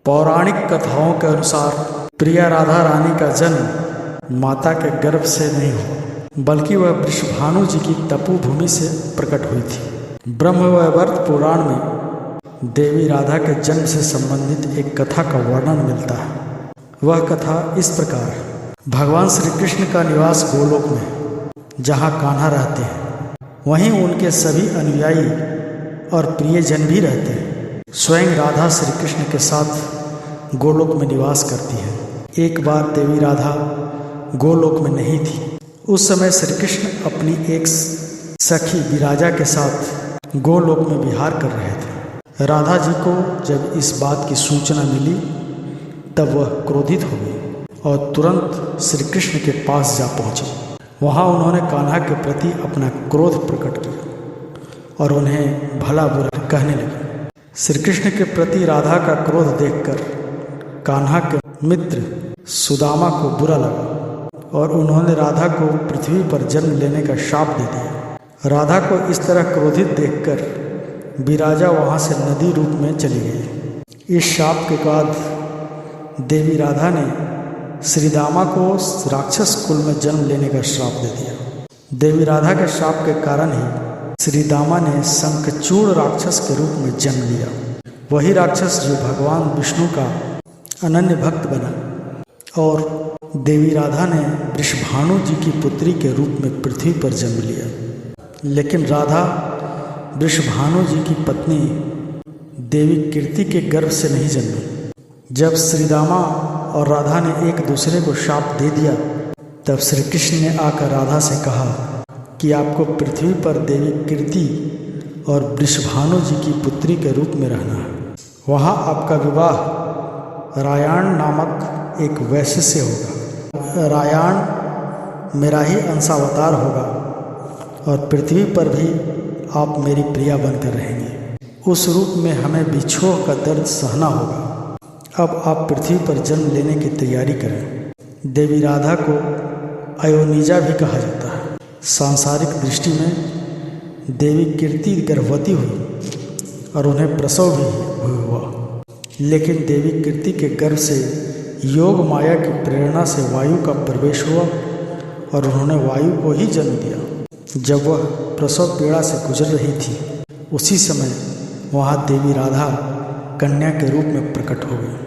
पौराणिक कथाओं के अनुसार प्रिया राधा रानी का जन्म माता के गर्भ से नहीं हुआ, बल्कि वह वृषभानु जी की तपोभूमि से प्रकट हुई थी। ब्रह्मवैवर्त पुराण में देवी राधा के जन्म से संबंधित एक कथा का वर्णन मिलता है। वह कथा इस प्रकार: भगवान श्री कृष्ण का निवास गोलोक में, जहाँ कान्हा रहते हैं, वहीं उनके सभी अनुयायी और प्रियजन भी रहते हैं। स्वयं राधा श्री कृष्ण के साथ गोलोक में निवास करती है। एक बार देवी राधा गोलोक में नहीं थी। उस समय श्री कृष्ण अपनी एक सखी विराजा के साथ गोलोक में विहार कर रहे थे। राधा जी को जब इस बात की सूचना मिली तब वह क्रोधित हो गई और तुरंत श्री कृष्ण के पास जा पहुँची। वहाँ उन्होंने कान्हा के प्रति अपना क्रोध प्रकट किया और उन्हें भला बुरा कहने लगी। श्री कृष्ण के प्रति राधा का क्रोध देखकर कान्हा के मित्र सुदामा को बुरा लगा और उन्होंने राधा को पृथ्वी पर जन्म लेने का शाप दे दिया। राधा को इस तरह क्रोधित देखकर विराजा वहाँ से नदी रूप में चली गई। इस शाप के बाद देवी राधा ने श्रीदामा को राक्षस कुल में जन्म लेने का श्राप दे दिया। देवी राधा के शाप के कारण ही श्रीदामा ने शंखचूड़ राक्षस के रूप में जन्म लिया। वही राक्षस जो भगवान विष्णु का अनन्य भक्त बना, और देवी राधा ने वृषभानु जी की पुत्री के रूप में पृथ्वी पर जन्म लिया। लेकिन राधा वृषभानु जी की पत्नी देवी कीर्ति के गर्भ से नहीं जन्मी। जब श्रीदामा और राधा ने एक दूसरे को शाप दे दिया तब श्री कृष्ण ने आकर राधा से कहा कि आपको पृथ्वी पर देवी कीर्ति और वृषभानु जी की पुत्री के रूप में रहना है। वहाँ आपका विवाह रायाण नामक एक वैश्य से होगा। रायाण मेरा ही अंशावतार होगा और पृथ्वी पर भी आप मेरी प्रिया बनकर रहेंगे। उस रूप में हमें विछोह का दर्द सहना होगा। अब आप पृथ्वी पर जन्म लेने की तैयारी करें। देवी राधा को अयोनिजा भी कहा जाता है। सांसारिक दृष्टि में देवी कीर्ति गर्भवती हुई और उन्हें प्रसव भी हुआ। लेकिन देवी कीर्ति के गर्भ से योग माया की प्रेरणा से वायु का प्रवेश हुआ और उन्होंने वायु को ही जन्म दिया। जब वह प्रसव पीड़ा से गुजर रही थी, उसी समय वहाँ देवी राधा कन्या के रूप में प्रकट हो गई।